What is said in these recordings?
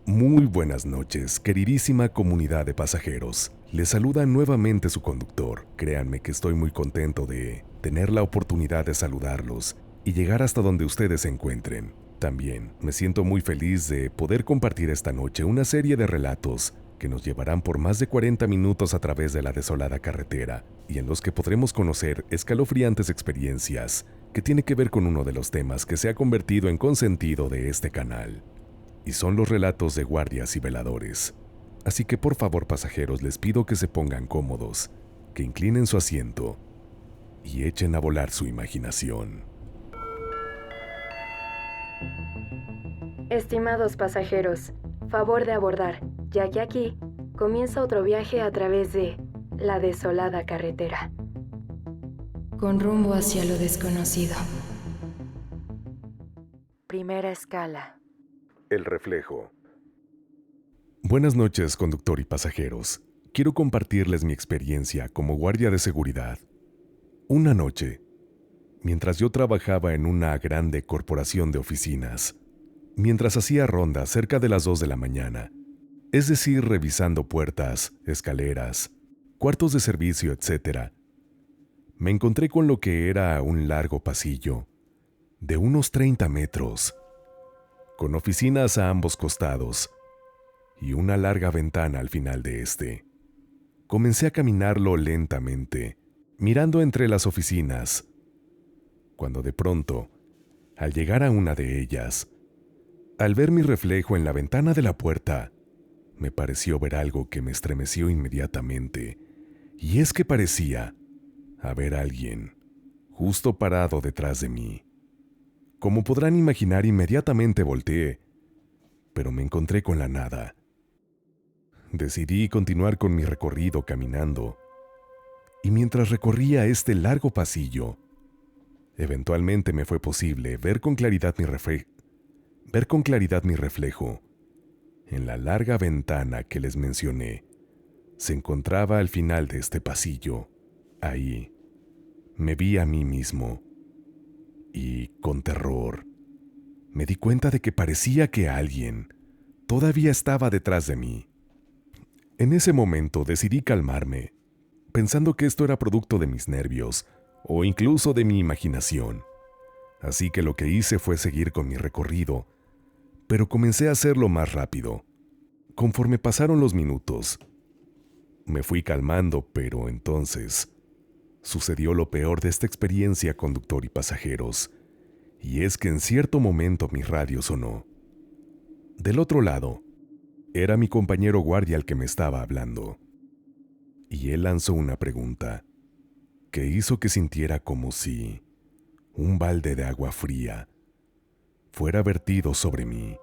Muy buenas noches, queridísima comunidad de pasajeros. Les saluda nuevamente su conductor. Créanme que estoy muy contento de tener la oportunidad de saludarlos y llegar hasta donde ustedes se encuentren. También me siento muy feliz de poder compartir esta noche una serie de relatos que nos llevarán por más de 40 minutos a través de la desolada carretera y en los que podremos conocer escalofriantes experiencias que tiene que ver con uno de los temas que se ha convertido en consentido de este canal. Y son los relatos de guardias y veladores. Así que por favor, pasajeros, les pido que se pongan cómodos, que inclinen su asiento y echen a volar su imaginación. Estimados pasajeros, favor de abordar, ya que aquí comienza otro viaje a través de la desolada carretera, con rumbo hacia lo desconocido. Primera escala. El reflejo. Buenas noches, conductor y pasajeros. Quiero compartirles mi experiencia como guardia de seguridad. Una noche, mientras yo trabajaba en una grande corporación de oficinas, mientras hacía rondas cerca de las 2 de la mañana, es decir, revisando puertas, escaleras, cuartos de servicio, etc., me encontré con lo que era un largo pasillo de unos 30 metros, con oficinas a ambos costados y una larga ventana al final de este. Comencé a caminarlo lentamente, mirando entre las oficinas, cuando de pronto, al llegar a una de ellas, al ver mi reflejo en la ventana de la puerta, me pareció ver algo que me estremeció inmediatamente, y es que parecía haber alguien justo parado detrás de mí. Como podrán imaginar, inmediatamente volteé, pero me encontré con la nada. Decidí continuar con mi recorrido caminando, y mientras recorría este largo pasillo, eventualmente me fue posible ver con claridad mi reflejo en la larga ventana que les mencioné. Se encontraba al final de este pasillo. Ahí me vi a mí mismo y, con terror, me di cuenta de que parecía que alguien todavía estaba detrás de mí. En ese momento decidí calmarme, pensando que esto era producto de mis nervios o incluso de mi imaginación. Así que lo que hice fue seguir con mi recorrido, pero comencé a hacerlo más rápido. Conforme pasaron los minutos, me fui calmando, pero entonces sucedió lo peor de esta experiencia, conductor y pasajeros, y es que en cierto momento mi radio sonó. Del otro lado, era mi compañero guardia el que me estaba hablando, y él lanzó una pregunta que hizo que sintiera como si un balde de agua fría fuera vertido sobre mí.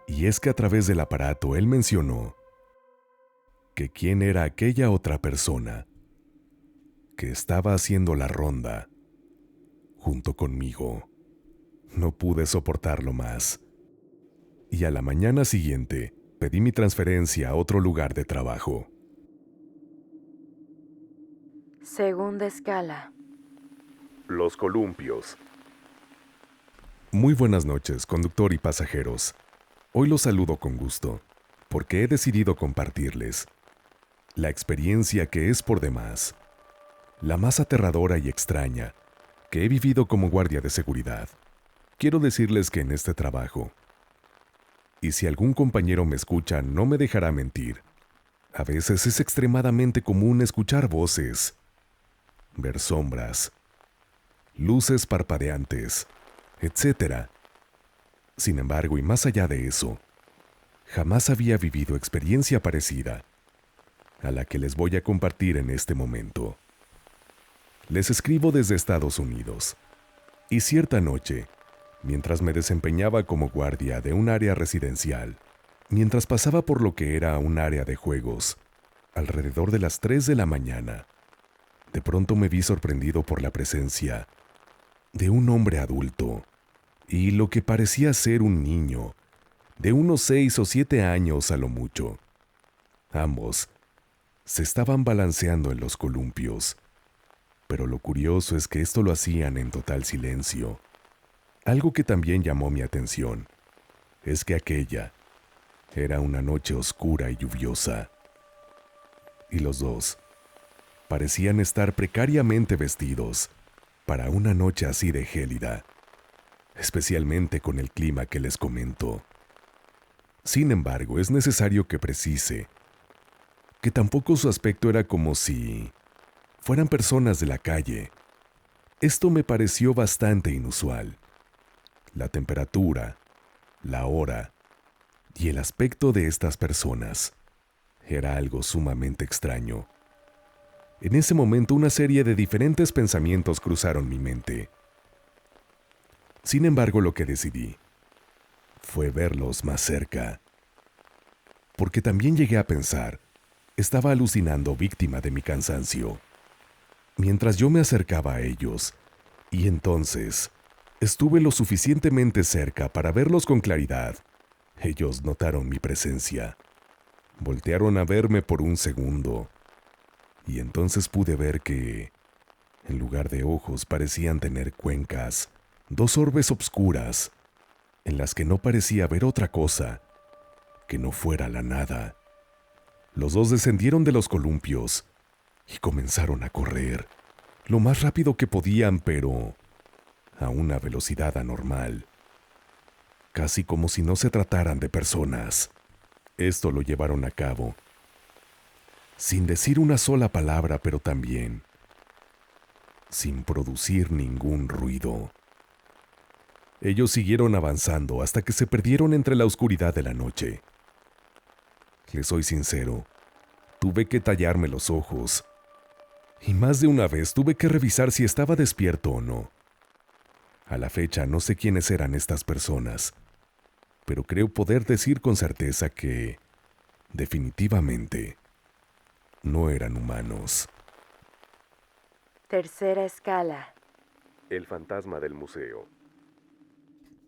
Y es que a través del aparato él mencionó que quién era aquella otra persona que estaba haciendo la ronda junto conmigo. No pude soportarlo más, y a la mañana siguiente pedí mi transferencia a otro lugar de trabajo. Segunda escala. Los columpios. Muy buenas noches, conductor y pasajeros. Hoy los saludo con gusto, porque he decidido compartirles la experiencia que es por demás, la más aterradora y extraña que he vivido como guardia de seguridad. Quiero decirles que en este trabajo, y si algún compañero me escucha no me dejará mentir, a veces es extremadamente común escuchar voces, ver sombras, luces parpadeantes, etc. Sin embargo, y más allá de eso, jamás había vivido experiencia parecida a la que les voy a compartir en este momento. Les escribo desde Estados Unidos, y cierta noche, mientras me desempeñaba como guardia de un área residencial, mientras pasaba por lo que era un área de juegos, alrededor de las 3 de la mañana, de pronto me vi sorprendido por la presencia de un hombre adulto y lo que parecía ser un niño, de unos 6 o 7 años a lo mucho. Ambos se estaban balanceando en los columpios, pero lo curioso es que esto lo hacían en total silencio. Algo que también llamó mi atención es que aquella Era una noche oscura y lluviosa, y los dos parecían estar precariamente vestidos para una noche así de gélida, especialmente con el clima que les comento. Sin embargo, es necesario que precise que tampoco su aspecto era como si fueran personas de la calle. Esto me pareció bastante inusual. La temperatura, la hora y el aspecto de estas personas era algo sumamente extraño. En ese momento una serie de diferentes pensamientos cruzaron mi mente. Sin embargo, lo que decidí fue verlos más cerca, porque también llegué a pensar, estaba alucinando víctima de mi cansancio. Mientras yo me acercaba a ellos, y entonces estuve lo suficientemente cerca para verlos con claridad, ellos notaron mi presencia. Voltearon a verme por un segundo, y entonces pude ver que, en lugar de ojos, parecían tener cuencas, dos orbes obscuras, en las que no parecía ver otra cosa que no fuera la nada. Los dos descendieron de los columpios y comenzaron a correr, lo más rápido que podían, pero a una velocidad anormal, casi como si no se trataran de personas. Esto lo llevaron a cabo, sin decir una sola palabra, pero también sin producir ningún ruido. Ellos siguieron avanzando hasta que se perdieron entre la oscuridad de la noche. Les soy sincero, tuve que tallarme los ojos, y más de una vez tuve que revisar si estaba despierto o no. A la fecha no sé quiénes eran estas personas, pero creo poder decir con certeza que, definitivamente, no eran humanos. Tercera escala. El fantasma del museo.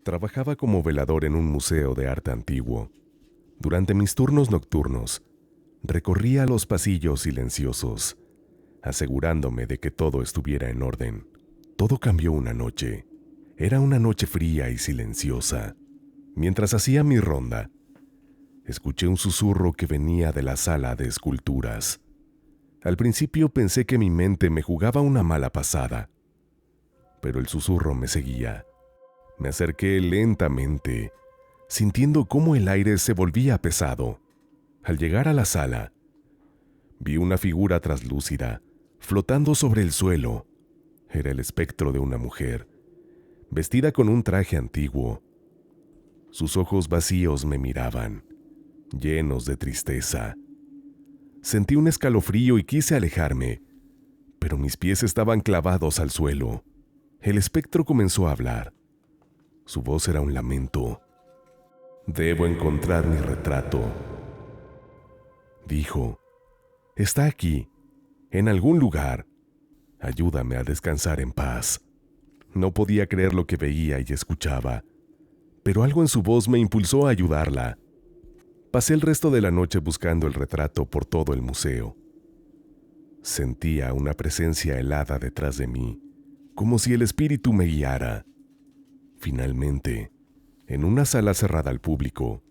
Trabajaba como velador en un museo de arte antiguo. Durante mis turnos nocturnos, recorría los pasillos silenciosos, asegurándome de que todo estuviera en orden. Todo cambió una noche. Era una noche fría y silenciosa. Mientras hacía mi ronda, escuché un susurro que venía de la sala de esculturas. Al principio pensé que mi mente me jugaba una mala pasada, pero el susurro me seguía. Me acerqué lentamente, sintiendo cómo el aire se volvía pesado. Al llegar a la sala, vi una figura traslúcida, flotando sobre el suelo. Era el espectro de una mujer, vestida con un traje antiguo. Sus ojos vacíos me miraban, llenos de tristeza. Sentí un escalofrío y quise alejarme, pero mis pies estaban clavados al suelo. El espectro comenzó a hablar. Su voz era un lamento. «Debo encontrar mi retrato», dijo. «Está aquí, en algún lugar. Ayúdame a descansar en paz». No podía creer lo que veía y escuchaba, pero algo en su voz me impulsó a ayudarla. Pasé el resto de la noche buscando el retrato por todo el museo. Sentía una presencia helada detrás de mí, como si el espíritu me guiara. Finalmente, en una sala cerrada al público,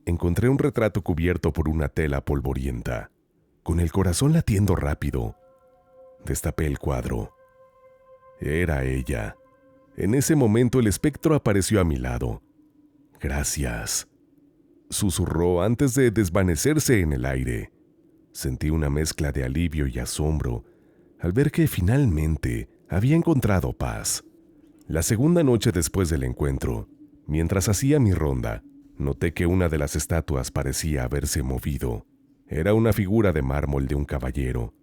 encontré un retrato cubierto por una tela polvorienta. Con el corazón latiendo rápido, destapé el cuadro. Era ella. En ese momento el espectro apareció a mi lado. «Gracias», susurró antes de desvanecerse en el aire. Sentí una mezcla de alivio y asombro al ver que finalmente había encontrado paz. La segunda noche después del encuentro, mientras hacía mi ronda, noté que una de las estatuas parecía haberse movido. Era una figura de mármol de un caballero,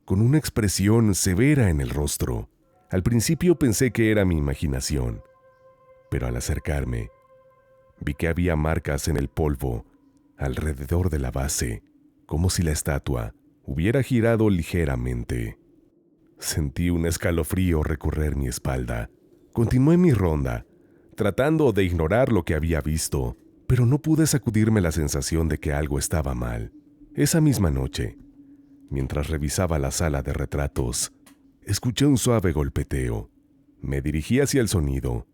con una expresión severa en el rostro. Al principio pensé que era mi imaginación, pero al acercarme, vi que había marcas en el polvo alrededor de la base, como si la estatua hubiera girado ligeramente. Sentí un escalofrío recorrer mi espalda. Continué mi ronda, tratando de ignorar lo que había visto, pero no pude sacudirme la sensación de que algo estaba mal. Esa misma noche, mientras revisaba la sala de retratos, escuché un suave golpeteo. Me dirigí hacia el sonido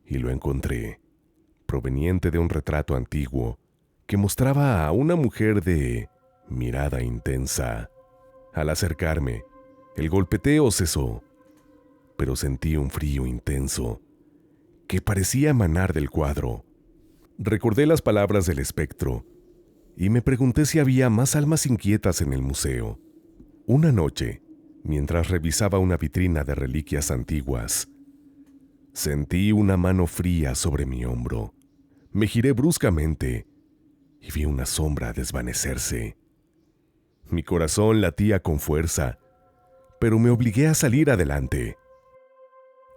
y lo encontré, proveniente de un retrato antiguo que mostraba a una mujer de mirada intensa. Al acercarme, el golpeteo cesó, pero sentí un frío intenso que parecía emanar del cuadro. Recordé las palabras del espectro y me pregunté si había más almas inquietas en el museo. Una noche, mientras revisaba una vitrina de reliquias antiguas, sentí una mano fría sobre mi hombro. Me giré bruscamente y vi una sombra desvanecerse. Mi corazón latía con fuerza, pero me obligué a salir adelante.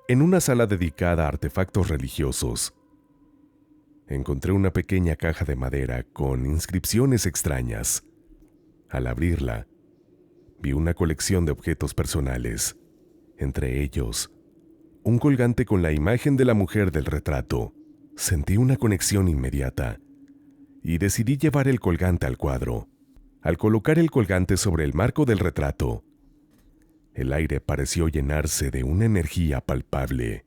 En una sala dedicada a artefactos religiosos, encontré una pequeña caja de madera con inscripciones extrañas. Al abrirla, vi una colección de objetos personales, entre ellos, un colgante con la imagen de la mujer del retrato. Sentí una conexión inmediata y decidí llevar el colgante al cuadro. Al colocar el colgante sobre el marco del retrato, el aire pareció llenarse de una energía palpable.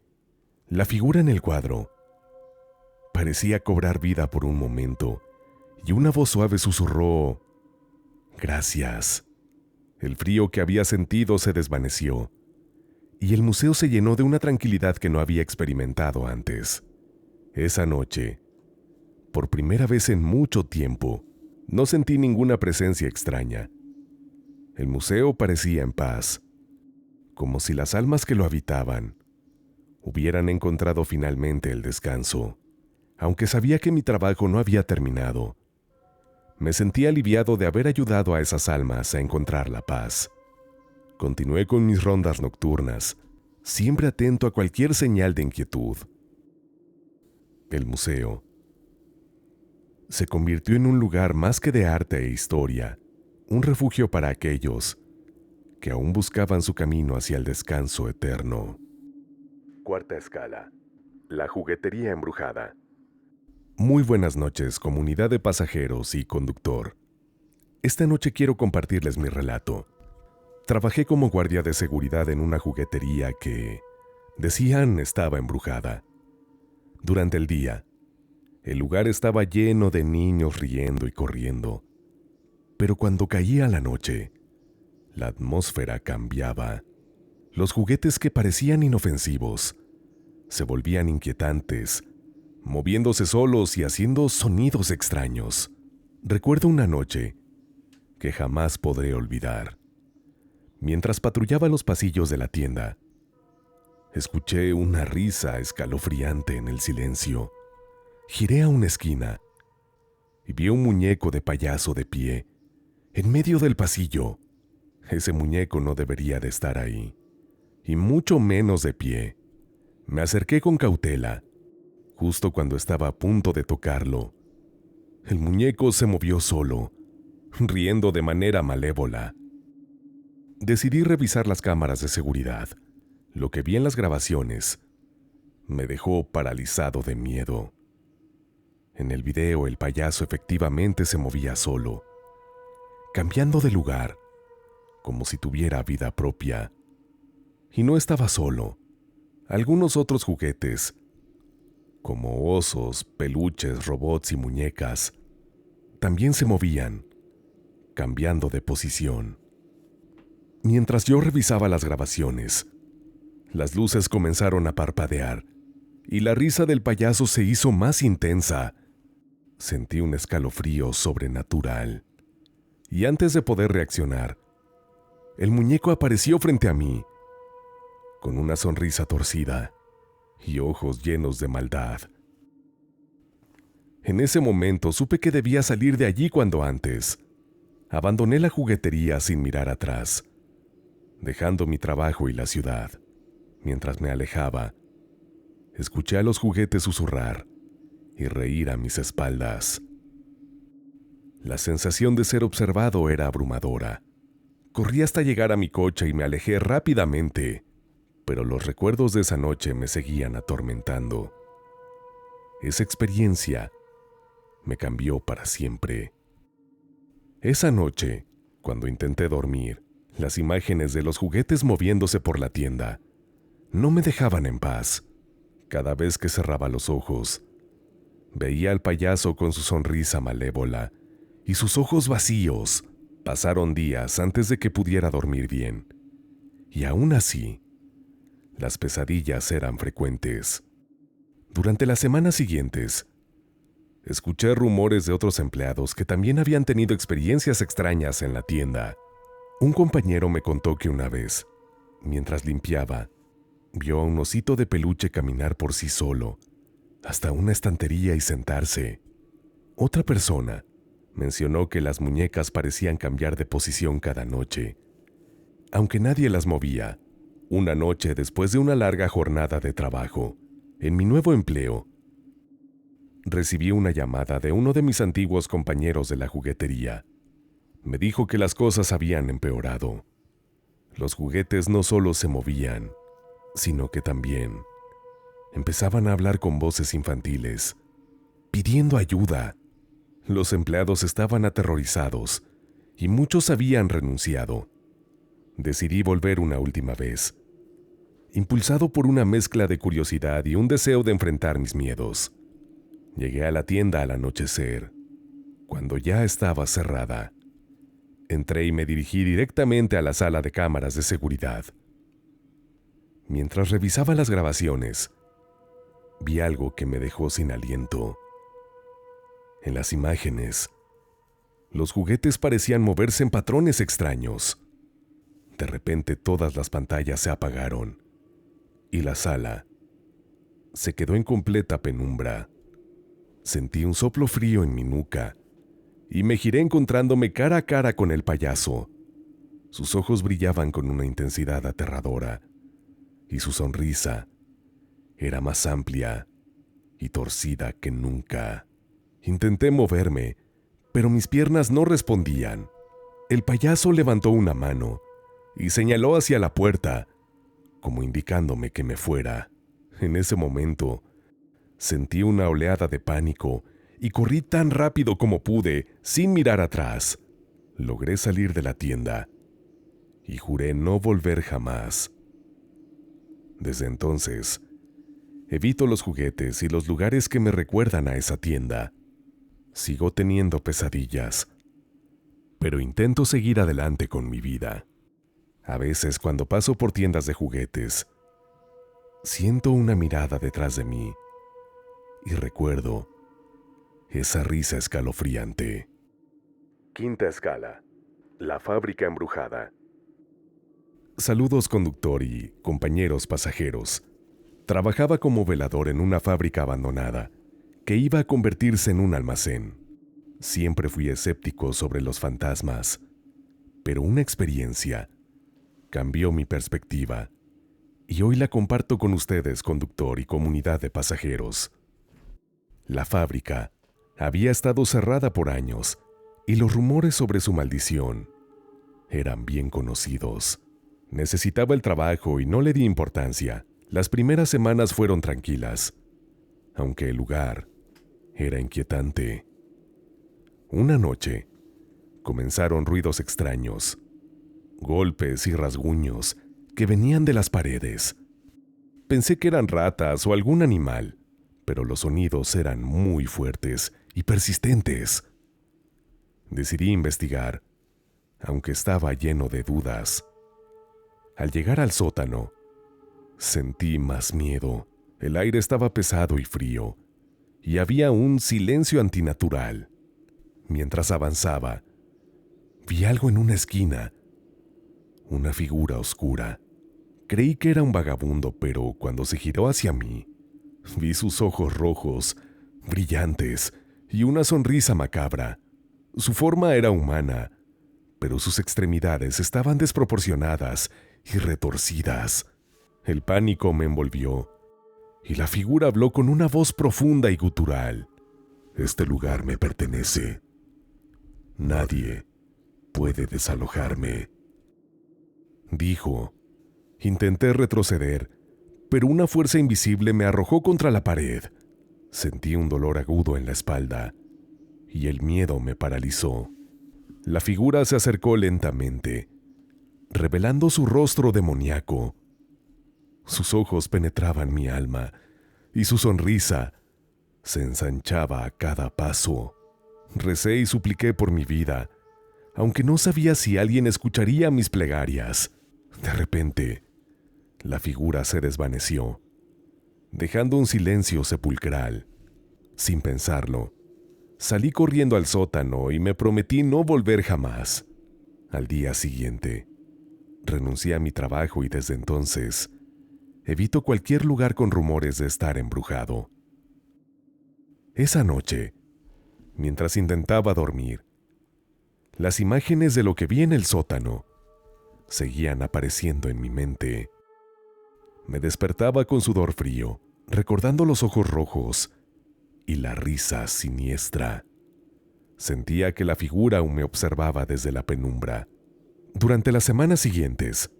La figura en el cuadro parecía cobrar vida por un momento y una voz suave susurró: «Gracias». El frío que había sentido se desvaneció y el museo se llenó de una tranquilidad que no había experimentado antes. Esa noche, por primera vez en mucho tiempo, no sentí ninguna presencia extraña. El museo parecía en paz, como si las almas que lo habitaban hubieran encontrado finalmente el descanso. Aunque sabía que mi trabajo no había terminado, me sentí aliviado de haber ayudado a esas almas a encontrar la paz. Continué con mis rondas nocturnas, siempre atento a cualquier señal de inquietud. El museo se convirtió en un lugar más que de arte e historia, un refugio para aquellos que aún buscaban su camino hacia el descanso eterno. Cuarta escala. La juguetería embrujada. Muy buenas noches, comunidad de pasajeros y conductor. Esta noche quiero compartirles mi relato. Trabajé como guardia de seguridad en una juguetería que, decían, estaba embrujada. Durante el día, el lugar estaba lleno de niños riendo y corriendo. Pero cuando caía la noche, la atmósfera cambiaba. Los juguetes que parecían inofensivos se volvían inquietantes, moviéndose solos y haciendo sonidos extraños. Recuerdo una noche que jamás podré olvidar. Mientras patrullaba los pasillos de la tienda, escuché una risa escalofriante en el silencio. Giré a una esquina y vi un muñeco de payaso de pie, en medio del pasillo. Ese muñeco no debería de estar ahí, y mucho menos de pie. Me acerqué con cautela. Justo cuando estaba a punto de tocarlo, el muñeco se movió solo, riendo de manera malévola. Decidí revisar las cámaras de seguridad. Lo que vi en las grabaciones me dejó paralizado de miedo. En el video, el payaso efectivamente se movía solo, cambiando de lugar, como si tuviera vida propia. Y no estaba solo. Algunos otros juguetes, como osos, peluches, robots y muñecas, también se movían, cambiando de posición. Mientras yo revisaba las grabaciones, las luces comenzaron a parpadear y la risa del payaso se hizo más intensa. Sentí un escalofrío sobrenatural. Y antes de poder reaccionar, el muñeco apareció frente a mí, con una sonrisa torcida y ojos llenos de maldad. En ese momento supe que debía salir de allí cuando antes. Abandoné la juguetería sin mirar atrás, dejando mi trabajo y la ciudad. Mientras me alejaba, escuché a los juguetes susurrar y reír a mis espaldas. La sensación de ser observado era abrumadora. Corrí hasta llegar a mi coche y me alejé rápidamente, pero los recuerdos de esa noche me seguían atormentando. Esa experiencia me cambió para siempre. Esa noche, cuando intenté dormir, las imágenes de los juguetes moviéndose por la tienda no me dejaban en paz. Cada vez que cerraba los ojos, Veía al payaso con su sonrisa malévola y sus ojos vacíos. Pasaron días antes de que pudiera dormir bien. Y aún así, las pesadillas eran frecuentes. Durante las semanas siguientes, escuché rumores de otros empleados que también habían tenido experiencias extrañas en la tienda. Un compañero me contó que una vez, mientras limpiaba, vio a un osito de peluche caminar por sí solo hasta una estantería y sentarse. Otra persona mencionó que las muñecas parecían cambiar de posición cada noche. Aunque nadie las movía, una noche después de una larga jornada de trabajo, en mi nuevo empleo, recibí una llamada de uno de mis antiguos compañeros de la juguetería. Me dijo que las cosas habían empeorado. Los juguetes no solo se movían, sino que también empezaban a hablar con voces infantiles, pidiendo ayuda. Los empleados estaban aterrorizados y muchos habían renunciado. Decidí volver una última vez, impulsado por una mezcla de curiosidad y un deseo de enfrentar mis miedos. Llegué a la tienda al anochecer, cuando ya estaba cerrada. Entré y me dirigí directamente a la sala de cámaras de seguridad. Mientras revisaba las grabaciones, vi algo que me dejó sin aliento. En las imágenes, los juguetes parecían moverse en patrones extraños. De repente todas las pantallas se apagaron y la sala se quedó en completa penumbra. Sentí un soplo frío en mi nuca y me giré encontrándome cara a cara con el payaso. Sus ojos brillaban con una intensidad aterradora y su sonrisa era más amplia y torcida que nunca. Intenté moverme, pero mis piernas no respondían. El payaso levantó una mano y señaló hacia la puerta, como indicándome que me fuera. En ese momento, sentí una oleada de pánico y corrí tan rápido como pude, sin mirar atrás. Logré salir de la tienda y juré no volver jamás. Desde entonces, evito los juguetes y los lugares que me recuerdan a esa tienda. Sigo teniendo pesadillas, pero intento seguir adelante con mi vida. A veces, cuando paso por tiendas de juguetes, siento una mirada detrás de mí y recuerdo esa risa escalofriante. Quinta escala. La fábrica embrujada. Saludos, conductor y compañeros pasajeros. Trabajaba como velador en una fábrica abandonada que iba a convertirse en un almacén. Siempre fui escéptico sobre los fantasmas, pero una experiencia cambió mi perspectiva y hoy la comparto con ustedes, conductor y comunidad de pasajeros. La fábrica había estado cerrada por años y los rumores sobre su maldición eran bien conocidos. Necesitaba el trabajo y no le di importancia. Las primeras semanas fueron tranquilas, aunque el lugar era inquietante. Una noche, comenzaron ruidos extraños, golpes y rasguños que venían de las paredes. Pensé que eran ratas o algún animal, pero los sonidos eran muy fuertes y persistentes. Decidí investigar, aunque estaba lleno de dudas. Al llegar al sótano, sentí más miedo. El aire estaba pesado y frío, y había un silencio antinatural. Mientras avanzaba, vi algo en una esquina, una figura oscura. Creí que era un vagabundo, pero cuando se giró hacia mí, vi sus ojos rojos, brillantes, y una sonrisa macabra. Su forma era humana, pero sus extremidades estaban desproporcionadas y retorcidas. El pánico me envolvió, y la figura habló con una voz profunda y gutural. «Este lugar me pertenece. Nadie puede desalojarme», dijo. Intenté retroceder, pero una fuerza invisible me arrojó contra la pared. Sentí un dolor agudo en la espalda, y el miedo me paralizó. La figura se acercó lentamente, revelando su rostro demoníaco. Sus ojos penetraban mi alma, y su sonrisa Se ensanchaba a cada paso. Recé y supliqué por mi vida, aunque no sabía si alguien escucharía mis plegarias. De repente, la figura se desvaneció, dejando un silencio sepulcral. Sin pensarlo, salí corriendo al sótano y me prometí no volver jamás. Al día siguiente, renuncié a mi trabajo y desde entonces evito cualquier lugar con rumores de estar embrujado. Esa noche, mientras intentaba dormir, las imágenes de lo que vi en el sótano seguían apareciendo en mi mente. Me despertaba con sudor frío, recordando los ojos rojos y la risa siniestra. Sentía que la figura aún me observaba desde la penumbra. Durante las semanas siguientes,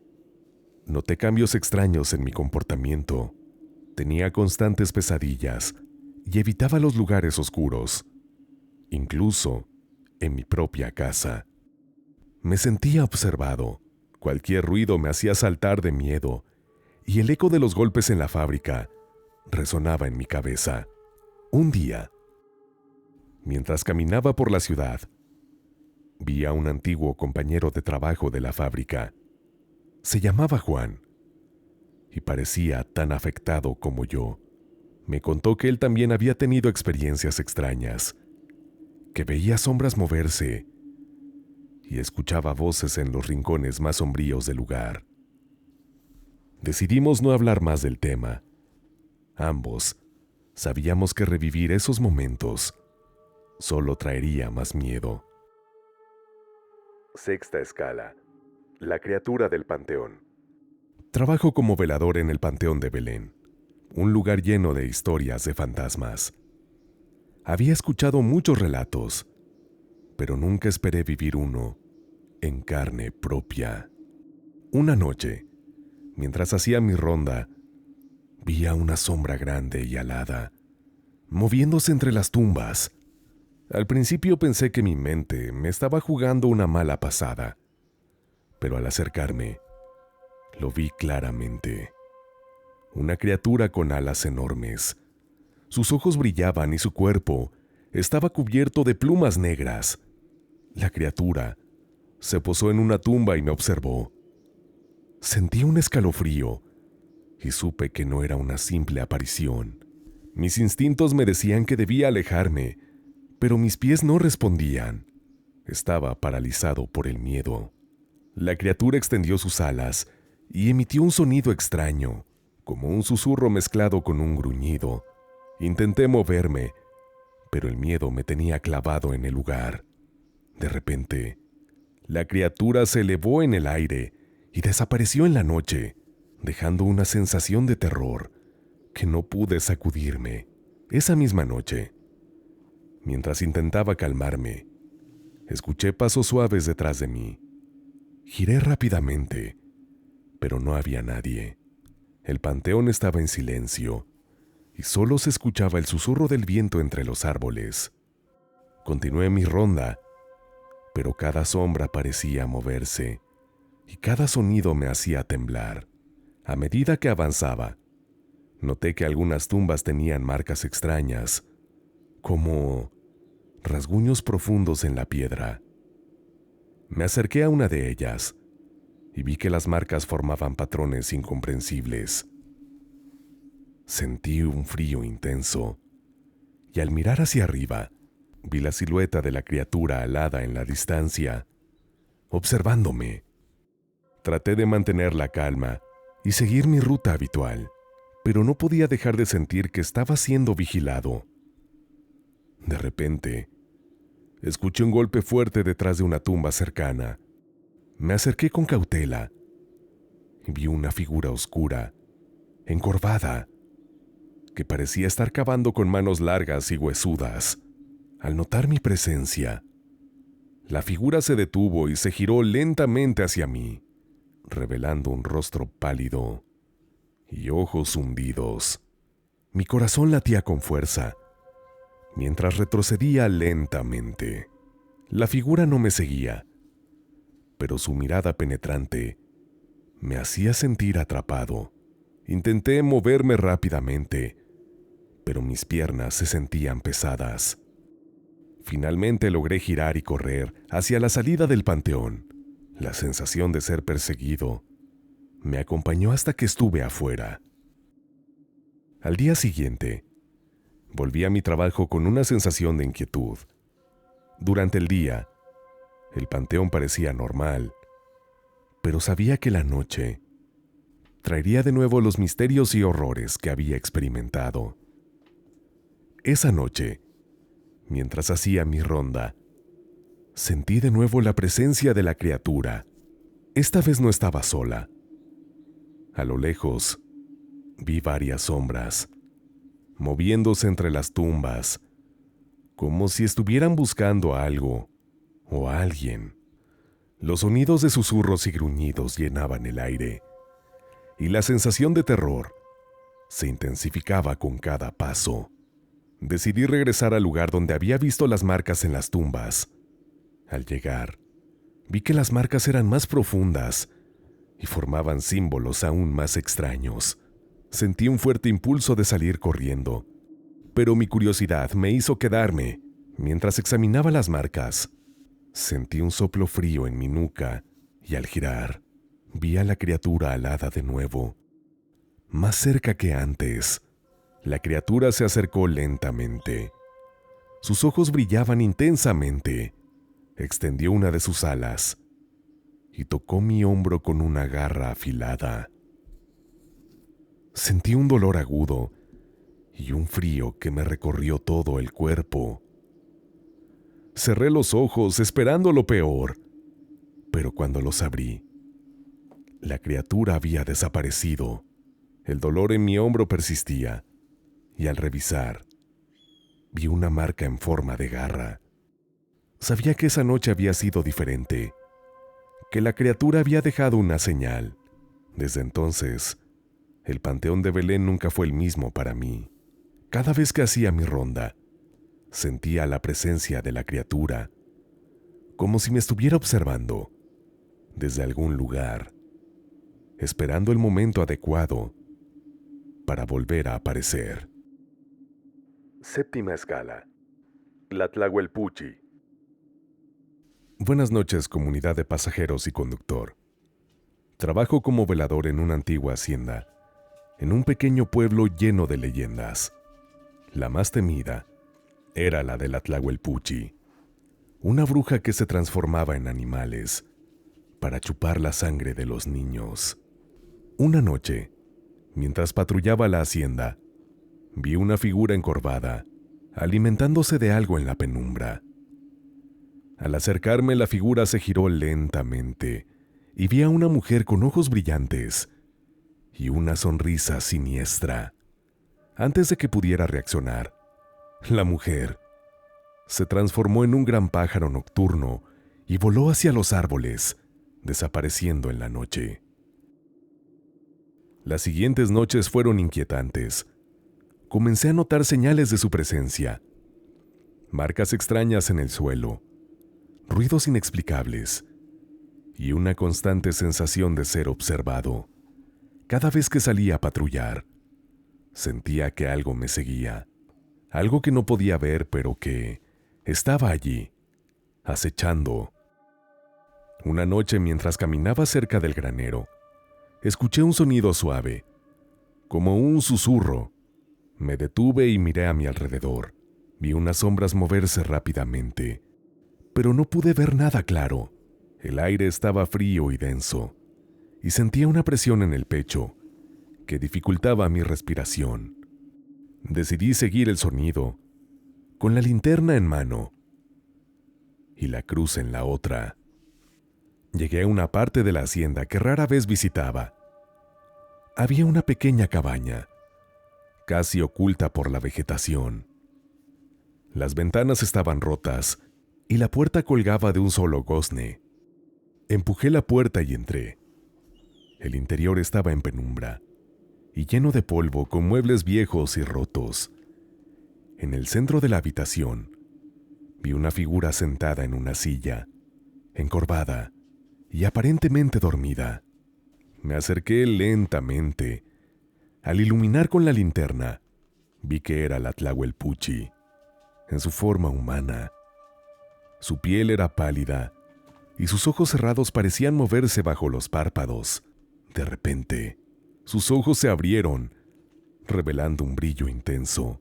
noté cambios extraños en mi comportamiento. Tenía constantes pesadillas y evitaba los lugares oscuros, incluso en mi propia casa. Me sentía observado. Cualquier ruido me hacía saltar de miedo y el eco de los golpes en la fábrica resonaba en mi cabeza. Un día, mientras caminaba por la ciudad, vi a un antiguo compañero de trabajo de la fábrica. Se llamaba Juan y parecía tan afectado como yo. Me contó que él también había tenido experiencias extrañas, que veía sombras moverse y escuchaba voces en los rincones más sombríos del lugar. Decidimos no hablar más del tema. Ambos sabíamos que revivir esos momentos solo traería más miedo. Sexta escala. La criatura del Panteón. Trabajo como velador en el Panteón de Belén, un lugar lleno de historias de fantasmas. Había escuchado muchos relatos, pero nunca esperé vivir uno en carne propia. Una noche, mientras hacía mi ronda, vi a una sombra grande y alada, moviéndose entre las tumbas. Al principio pensé que mi mente me estaba jugando una mala pasada, pero al acercarme, lo vi claramente. Una criatura con alas enormes. Sus ojos brillaban y su cuerpo estaba cubierto de plumas negras. La criatura se posó en una tumba y me observó. Sentí un escalofrío y supe que no era una simple aparición. Mis instintos me decían que debía alejarme, pero mis pies no respondían. Estaba paralizado por el miedo. La criatura extendió sus alas y emitió un sonido extraño, como un susurro mezclado con un gruñido. Intenté moverme, pero el miedo me tenía clavado en el lugar. De repente, la criatura se elevó en el aire y desapareció en la noche, dejando una sensación de terror que no pude sacudirme. Esa misma noche, mientras intentaba calmarme, escuché pasos suaves detrás de mí. Giré rápidamente, pero no había nadie. El panteón estaba en silencio y solo se escuchaba el susurro del viento entre los árboles. Continué mi ronda, pero cada sombra parecía moverse y cada sonido me hacía temblar. A medida que avanzaba, noté que algunas tumbas tenían marcas extrañas, como rasguños profundos en la piedra. Me acerqué a una de ellas y vi que las marcas formaban patrones incomprensibles. Sentí un frío intenso y al mirar hacia arriba, vi la silueta de la criatura alada en la distancia, observándome. Traté de mantener la calma y seguir mi ruta habitual, pero no podía dejar de sentir que estaba siendo vigilado. De repente, escuché un golpe fuerte detrás de una tumba cercana. Me acerqué con cautela y vi una figura oscura, encorvada, que parecía estar cavando con manos largas y huesudas. Al notar mi presencia, la figura se detuvo y se giró lentamente hacia mí, revelando un rostro pálido y ojos hundidos. Mi corazón latía con fuerza, mientras retrocedía lentamente. La figura no me seguía, pero su mirada penetrante me hacía sentir atrapado. Intenté moverme rápidamente, pero mis piernas se sentían pesadas. Finalmente logré girar y correr hacia la salida del panteón. La sensación de ser perseguido me acompañó hasta que estuve afuera. Al día siguiente, volví a mi trabajo con una sensación de inquietud. Durante el día, el panteón parecía normal, pero sabía que la noche traería de nuevo los misterios y horrores que había experimentado. Esa noche, mientras hacía mi ronda, sentí de nuevo la presencia de la criatura. Esta vez no estaba sola. A lo lejos, vi varias sombras, moviéndose entre las tumbas, como si estuvieran buscando a algo o a alguien. Los sonidos de susurros y gruñidos llenaban el aire, y la sensación de terror se intensificaba con cada paso. Decidí regresar al lugar donde había visto las marcas en las tumbas. Al llegar, vi que las marcas eran más profundas y formaban símbolos aún más extraños. Sentí un fuerte impulso de salir corriendo, pero mi curiosidad me hizo quedarme. Mientras examinaba las marcas, sentí un soplo frío en mi nuca y al girar, vi a la criatura alada de nuevo. Más cerca que antes, la criatura se acercó lentamente. Sus ojos brillaban intensamente. Extendió una de sus alas y tocó mi hombro con una garra afilada. Sentí un dolor agudo y un frío que me recorrió todo el cuerpo. Cerré los ojos esperando lo peor, pero cuando los abrí, la criatura había desaparecido. El dolor en mi hombro persistía, y al revisar, vi una marca en forma de garra. Sabía que esa noche había sido diferente, que la criatura había dejado una señal. Desde entonces, el Panteón de Belén nunca fue el mismo para mí. Cada vez que hacía mi ronda, sentía la presencia de la criatura, como si me estuviera observando desde algún lugar, esperando el momento adecuado para volver a aparecer. Séptima escala. Tlahtlahuelpuchi. Buenas noches, comunidad de pasajeros y conductor. Trabajo como velador en una antigua hacienda, en un pequeño pueblo lleno de leyendas. La más temida era la de Tlahtlahuelpuchi, una bruja que se transformaba en animales para chupar la sangre de los niños. Una noche, mientras patrullaba la hacienda, vi una figura encorvada, alimentándose de algo en la penumbra. Al acercarme, la figura se giró lentamente y vi a una mujer con ojos brillantes y una sonrisa siniestra. Antes de que pudiera reaccionar, la mujer se transformó en un gran pájaro nocturno y voló hacia los árboles, desapareciendo en la noche. Las siguientes noches fueron inquietantes. Comencé a notar señales de su presencia, marcas extrañas en el suelo, ruidos inexplicables y una constante sensación de ser observado. Cada vez que salía a patrullar, sentía que algo me seguía, algo que no podía ver pero que estaba allí, acechando. Una noche, mientras caminaba cerca del granero, escuché un sonido suave, como un susurro. Me detuve y miré a mi alrededor. Vi unas sombras moverse rápidamente, pero no pude ver nada claro. El aire estaba frío y denso, y sentía una presión en el pecho que dificultaba mi respiración. Decidí seguir el sonido, con la linterna en mano y la cruz en la otra. Llegué a una parte de la hacienda que rara vez visitaba. Había una pequeña cabaña, casi oculta por la vegetación. Las ventanas estaban rotas y la puerta colgaba de un solo gozne. Empujé la puerta y entré. El interior estaba en penumbra y lleno de polvo, con muebles viejos y rotos. En el centro de la habitación, vi una figura sentada en una silla, encorvada y aparentemente dormida. Me acerqué lentamente. Al iluminar con la linterna, Vi que era la Tlahuelpuchi, en su forma humana. Su piel era pálida y sus ojos cerrados parecían moverse bajo los párpados. De repente, sus ojos se abrieron, revelando un brillo intenso.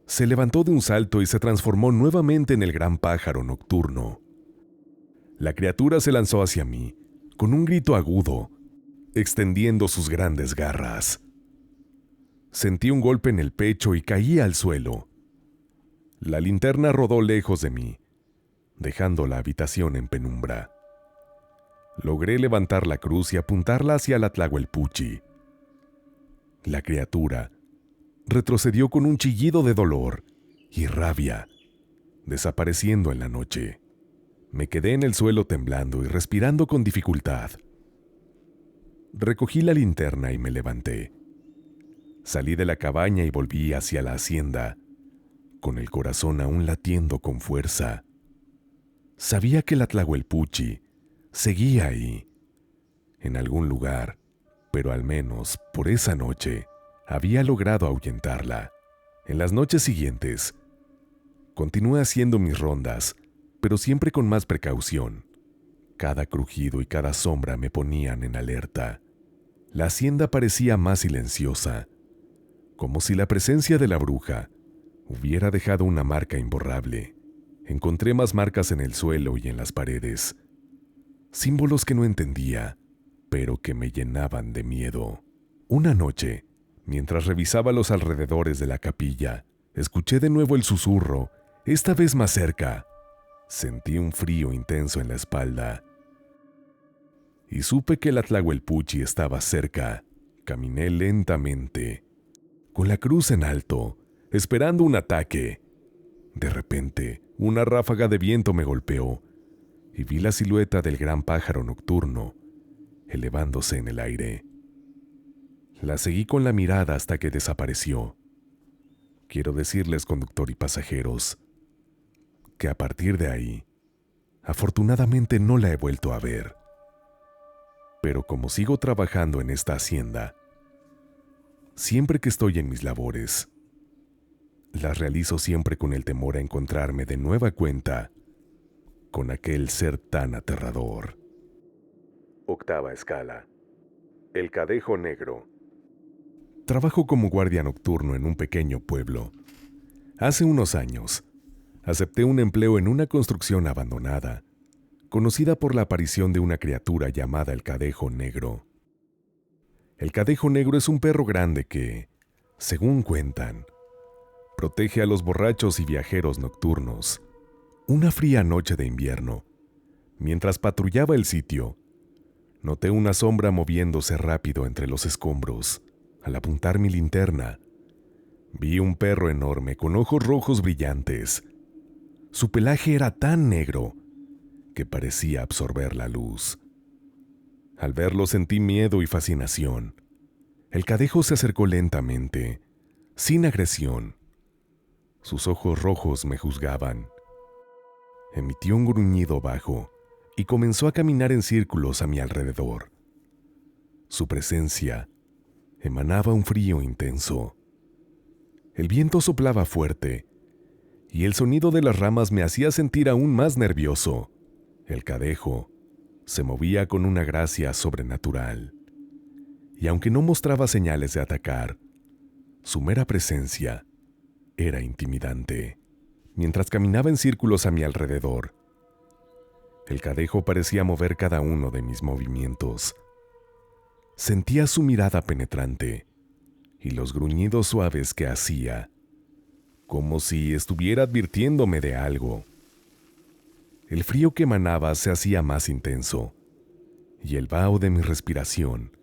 Se levantó de un salto y se transformó nuevamente en el gran pájaro nocturno. La criatura se lanzó hacia mí, con un grito agudo, extendiendo sus grandes garras. Sentí un golpe en el pecho y caí al suelo. La linterna rodó lejos de mí, dejando la habitación en penumbra. Logré levantar la cruz y apuntarla hacia la Tlahuelpuchi. La criatura retrocedió con un chillido de dolor y rabia, desapareciendo en la noche. Me quedé en el suelo temblando y respirando con dificultad. Recogí la linterna y me levanté. Salí de la cabaña y volví hacia la hacienda, con el corazón aún latiendo con fuerza. Sabía que la Tlahuelpuchi seguía ahí, en algún lugar, pero al menos por esa noche había logrado ahuyentarla. En las noches siguientes, continué haciendo mis rondas, pero siempre con más precaución. Cada crujido y cada sombra me ponían en alerta. La hacienda parecía más silenciosa, como si la presencia de la bruja hubiera dejado una marca imborrable. Encontré más marcas en el suelo y en las paredes, símbolos que no entendía, pero que me llenaban de miedo. Una noche, mientras revisaba los alrededores de la capilla, escuché de nuevo el susurro, esta vez más cerca. Sentí un frío intenso en la espalda y supe que la Tlahuelpuchi estaba cerca. Caminé lentamente, con la cruz en alto, esperando un ataque. De repente, una ráfaga de viento me golpeó y vi la silueta del gran pájaro nocturno elevándose en el aire. La seguí con la mirada hasta que desapareció. Quiero decirles, conductor y pasajeros, que a partir de ahí, afortunadamente no la he vuelto a ver. Pero como sigo trabajando en esta hacienda, siempre que estoy en mis labores, las realizo siempre con el temor a encontrarme de nueva cuenta con aquel ser tan aterrador. Octava escala. El Cadejo Negro. Trabajo como guardia nocturno en un pequeño pueblo. Hace unos años, acepté un empleo en una construcción abandonada, conocida por la aparición de una criatura llamada el Cadejo Negro. El Cadejo Negro es un perro grande que, según cuentan, protege a los borrachos y viajeros nocturnos. Una fría noche de invierno, mientras patrullaba el sitio, noté una sombra moviéndose rápido entre los escombros. Al apuntar mi linterna, vi un perro enorme con ojos rojos brillantes. Su pelaje era tan negro que parecía absorber la luz. Al verlo sentí miedo y fascinación. El cadejo se acercó lentamente, sin agresión. Sus ojos rojos me juzgaban. Emitió un gruñido bajo y comenzó a caminar en círculos a mi alrededor. Su presencia emanaba un frío intenso. El viento soplaba fuerte y el sonido de las ramas me hacía sentir aún más nervioso. El cadejo se movía con una gracia sobrenatural, y aunque no mostraba señales de atacar, su mera presencia era intimidante. Mientras caminaba en círculos a mi alrededor, el cadejo parecía mover cada uno de mis movimientos. Sentía su mirada penetrante y los gruñidos suaves que hacía, como si estuviera advirtiéndome de algo. El frío que emanaba se hacía más intenso, y el vaho de mi respiración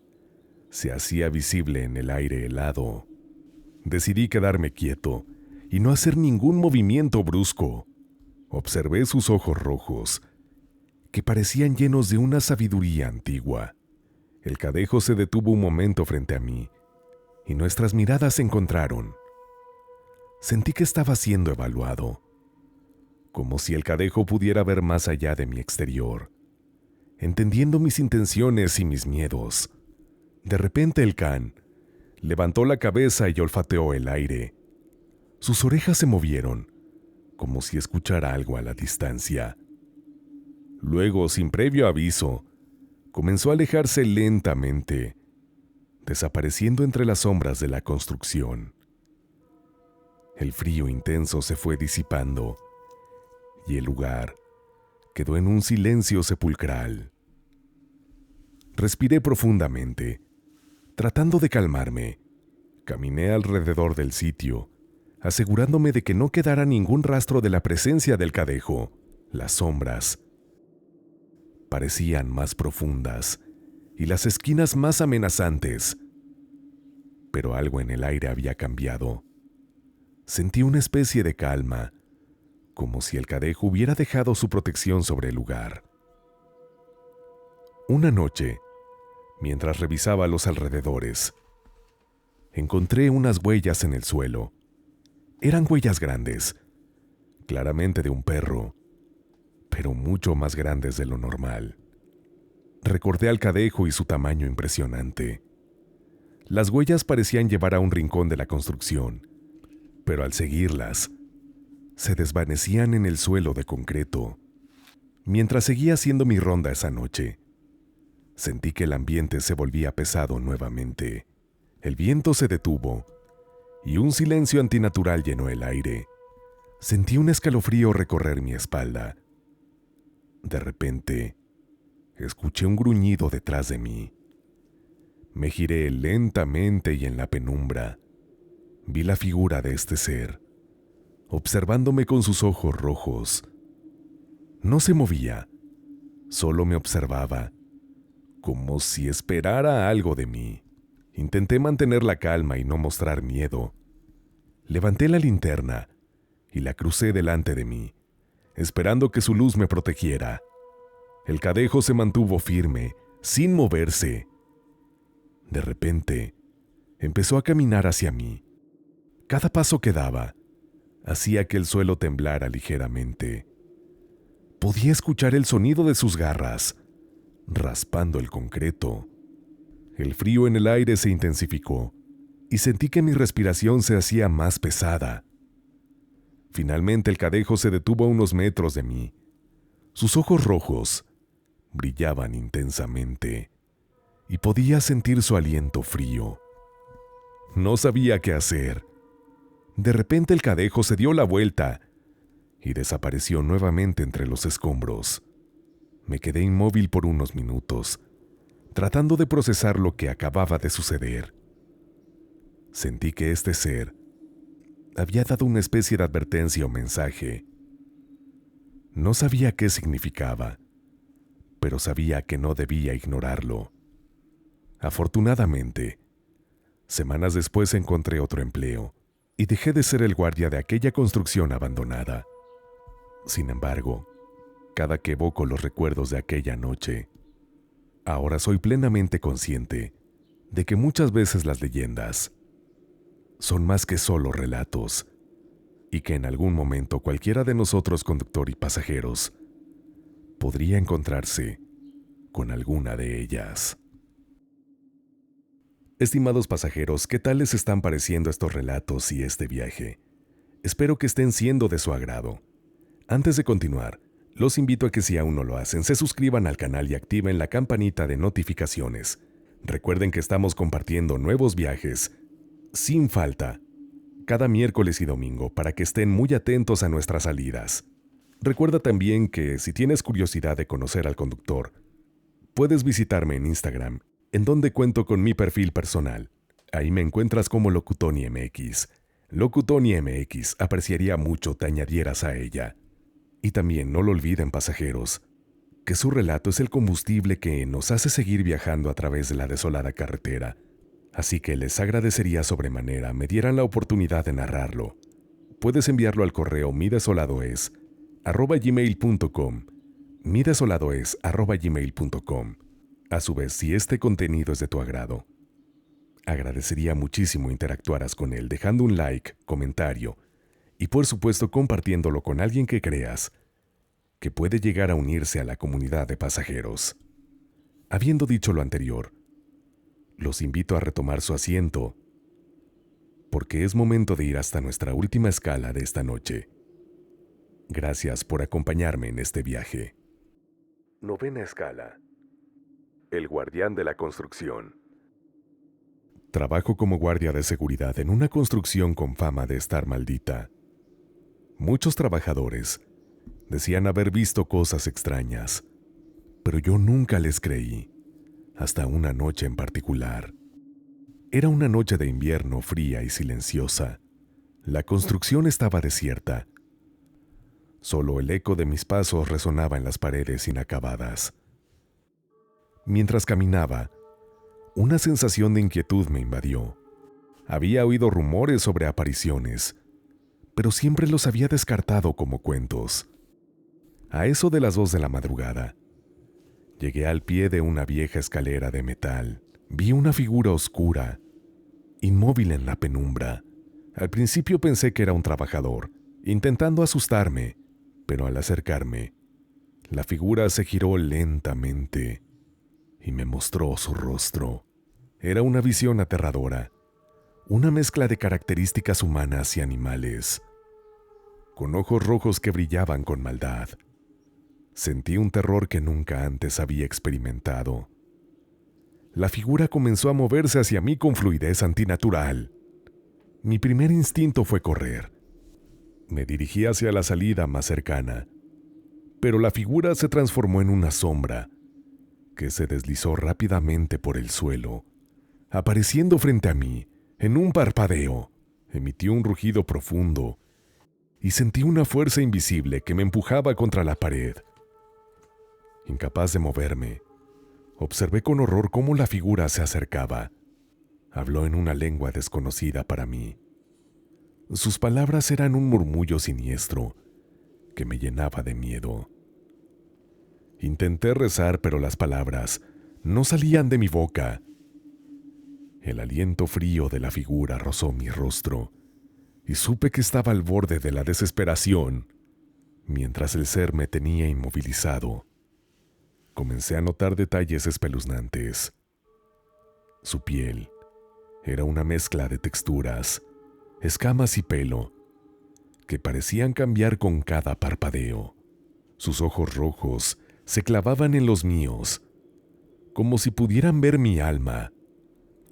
se hacía visible en el aire helado. Decidí quedarme quieto y no hacer ningún movimiento brusco. Observé sus ojos rojos, que parecían llenos de una sabiduría antigua. El cadejo se detuvo un momento frente a mí, y nuestras miradas se encontraron. Sentí que estaba siendo evaluado, como si el cadejo pudiera ver más allá de mi exterior, entendiendo mis intenciones y mis miedos. De repente el can levantó la cabeza y olfateó el aire. Sus orejas se movieron, como si escuchara algo a la distancia. Luego, sin previo aviso, comenzó a alejarse lentamente, desapareciendo entre las sombras de la construcción. El frío intenso se fue disipando y el lugar quedó en un silencio sepulcral. Respiré profundamente, tratando de calmarme. Caminé alrededor del sitio, asegurándome de que no quedara ningún rastro de la presencia del cadejo. Las sombras parecían más profundas y las esquinas más amenazantes. Pero algo en el aire había cambiado. Sentí una especie de calma, como si el cadejo hubiera dejado su protección sobre el lugar. Una noche, mientras revisaba los alrededores, encontré unas huellas en el suelo. Eran huellas grandes, claramente de un perro, pero mucho más grandes de lo normal. Recordé al cadejo y su tamaño impresionante. Las huellas parecían llevar a un rincón de la construcción, pero al seguirlas, se desvanecían en el suelo de concreto. Mientras seguía haciendo mi ronda esa noche, sentí que el ambiente se volvía pesado nuevamente. El viento se detuvo y un silencio antinatural llenó el aire. Sentí un escalofrío recorrer mi espalda. De repente, escuché un gruñido detrás de mí. Me giré lentamente y en la penumbra vi la figura de este ser, observándome con sus ojos rojos. No se movía, solo me observaba, como si esperara algo de mí. Intenté mantener la calma y no mostrar miedo. Levanté la linterna y la crucé delante de mí, esperando que su luz me protegiera. El cadejo se mantuvo firme, sin moverse. De repente, empezó a caminar hacia mí. Cada paso que daba hacía que el suelo temblara ligeramente. Podía escuchar el sonido de sus garras, raspando el concreto. El frío en el aire se intensificó y sentí que mi respiración se hacía más pesada. Finalmente el cadejo se detuvo a unos metros de mí. Sus ojos rojos brillaban intensamente y podía sentir su aliento frío. No sabía qué hacer. De repente el cadejo se dio la vuelta y desapareció nuevamente entre los escombros. Me quedé inmóvil por unos minutos, tratando de procesar lo que acababa de suceder. Sentí que este ser había dado una especie de advertencia o mensaje. No sabía qué significaba, pero sabía que no debía ignorarlo. Afortunadamente, semanas después encontré otro empleo y dejé de ser el guardia de aquella construcción abandonada. Sin embargo, cada que evoco los recuerdos de aquella noche, ahora soy plenamente consciente de que muchas veces las leyendas son más que solo relatos y que en algún momento cualquiera de nosotros, conductor y pasajeros, podría encontrarse con alguna de ellas. Estimados pasajeros, ¿qué tal les están pareciendo estos relatos y este viaje? Espero que estén siendo de su agrado. Antes de continuar, los invito a que si aún no lo hacen, se suscriban al canal y activen la campanita de notificaciones. Recuerden que estamos compartiendo nuevos viajes sin falta, cada miércoles y domingo, para que estén muy atentos a nuestras salidas. Recuerda también que si tienes curiosidad de conocer al conductor, puedes visitarme en Instagram, en donde cuento con mi perfil personal. Ahí me encuentras como LocutoniMX. LocutoniMX, apreciaría mucho te añadieras a ella. Y también no lo olviden, pasajeros, que su relato es el combustible que nos hace seguir viajando a través de la desolada carretera. Así que les agradecería sobremanera me dieran la oportunidad de narrarlo. Puedes enviarlo al correo midesoladoes@gmail.com, midesoladoes@gmail.com. A su vez, si este contenido es de tu agrado, agradecería muchísimo interactuaras con él dejando un like, comentario y por supuesto compartiéndolo con alguien que creas que puede llegar a unirse a la comunidad de pasajeros. Habiendo dicho lo anterior, los invito a retomar su asiento porque es momento de ir hasta nuestra última escala de esta noche. Gracias por acompañarme en este viaje. Novena escala. El guardián de la construcción. Trabajo como guardia de seguridad en una construcción con fama de estar maldita. Muchos trabajadores decían haber visto cosas extrañas, pero yo nunca les creí, hasta una noche en particular. Era una noche de invierno fría y silenciosa. La construcción estaba desierta. Solo el eco de mis pasos resonaba en las paredes inacabadas. Mientras caminaba, una sensación de inquietud me invadió. Había oído rumores sobre apariciones, pero siempre los había descartado como cuentos. A eso de las 2 de la madrugada, llegué al pie de una vieja escalera de metal. Vi una figura oscura, inmóvil en la penumbra. Al principio pensé que era un trabajador, intentando asustarme, pero al acercarme, la figura se giró lentamente y me mostró su rostro. Era una visión aterradora, una mezcla de características humanas y animales, con ojos rojos que brillaban con maldad. Sentí un terror que nunca antes había experimentado. La figura comenzó a moverse hacia mí con fluidez antinatural. Mi primer instinto fue correr. Me dirigí hacia la salida más cercana, pero la figura se transformó en una sombra que se deslizó rápidamente por el suelo, apareciendo frente a mí en un parpadeo. Emitió un rugido profundo y sentí una fuerza invisible que me empujaba contra la pared. Incapaz de moverme, observé con horror cómo la figura se acercaba. Habló en una lengua desconocida para mí. Sus palabras eran un murmullo siniestro que me llenaba de miedo. Intenté rezar, pero las palabras no salían de mi boca. El aliento frío de la figura rozó mi rostro y supe que estaba al borde de la desesperación. Mientras el ser me tenía inmovilizado, comencé a notar detalles espeluznantes. Su piel era una mezcla de texturas, escamas y pelo, que parecían cambiar con cada parpadeo. Sus ojos rojos se clavaban en los míos, como si pudieran ver mi alma.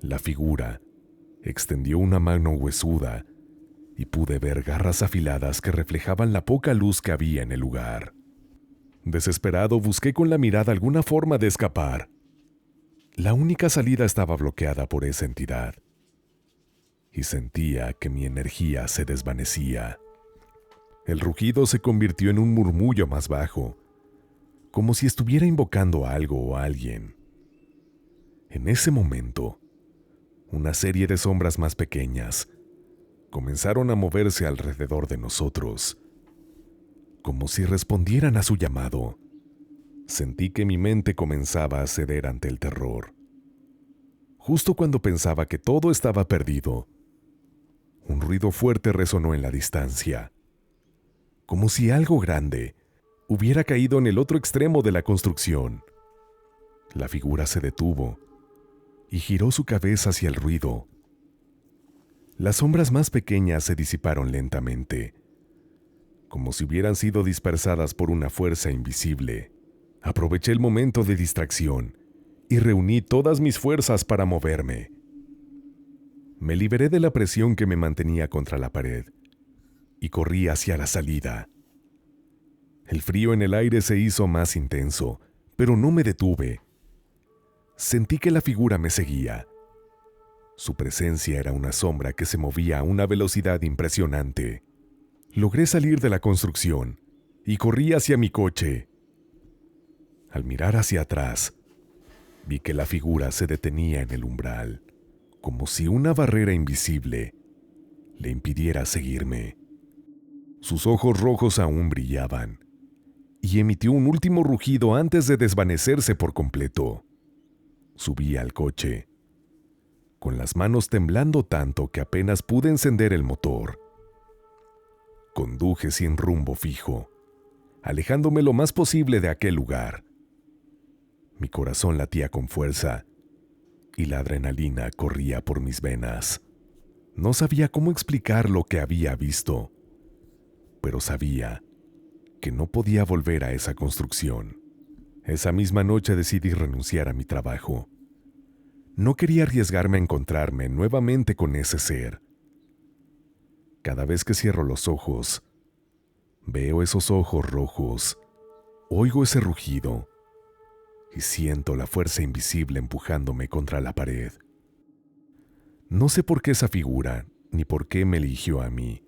La figura extendió una mano huesuda y pude ver garras afiladas que reflejaban la poca luz que había en el lugar. Desesperado, busqué con la mirada alguna forma de escapar. La única salida estaba bloqueada por esa entidad, y sentía que mi energía se desvanecía. El rugido se convirtió en un murmullo más bajo, como si estuviera invocando a algo o a alguien. En ese momento, una serie de sombras más pequeñas comenzaron a moverse alrededor de nosotros, como si respondieran a su llamado. Sentí que mi mente comenzaba a ceder ante el terror. Justo cuando pensaba que todo estaba perdido, un ruido fuerte resonó en la distancia, como si algo grande hubiera caído en el otro extremo de la construcción. La figura se detuvo y giró su cabeza hacia el ruido. Las sombras más pequeñas se disiparon lentamente, como si hubieran sido dispersadas por una fuerza invisible. Aproveché el momento de distracción y reuní todas mis fuerzas para moverme. Me liberé de la presión que me mantenía contra la pared y corrí hacia la salida. El frío en el aire se hizo más intenso, pero no me detuve. Sentí que la figura me seguía. Su presencia era una sombra que se movía a una velocidad impresionante. Logré salir de la construcción y corrí hacia mi coche. Al mirar hacia atrás, vi que la figura se detenía en el umbral, como si una barrera invisible le impidiera seguirme. Sus ojos rojos aún brillaban y emitió un último rugido antes de desvanecerse por completo. Subí al coche, con las manos temblando tanto que apenas pude encender el motor. Conduje sin rumbo fijo, alejándome lo más posible de aquel lugar. Mi corazón latía con fuerza y la adrenalina corría por mis venas. No sabía cómo explicar lo que había visto, pero sabía que no podía volver a esa construcción. Esa misma noche decidí renunciar a mi trabajo. No quería arriesgarme a encontrarme nuevamente con ese ser. Cada vez que cierro los ojos, veo esos ojos rojos, oigo ese rugido y siento la fuerza invisible empujándome contra la pared. No sé por qué esa figura, ni por qué me eligió a mí,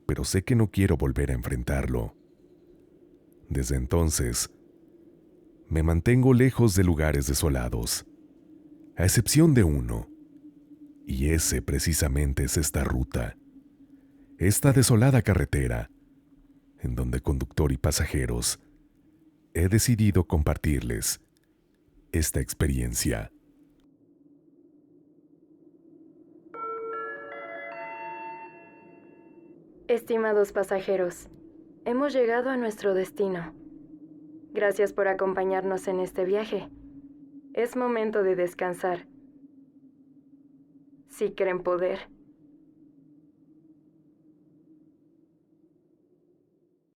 pero sé que no quiero volver a enfrentarlo. Desde entonces, me mantengo lejos de lugares desolados, a excepción de uno, y ese precisamente es esta ruta, esta desolada carretera, en donde conductor y pasajeros he decidido compartirles esta experiencia. Estimados pasajeros, hemos llegado a nuestro destino. Gracias por acompañarnos en este viaje. Es momento de descansar. Si creen poder,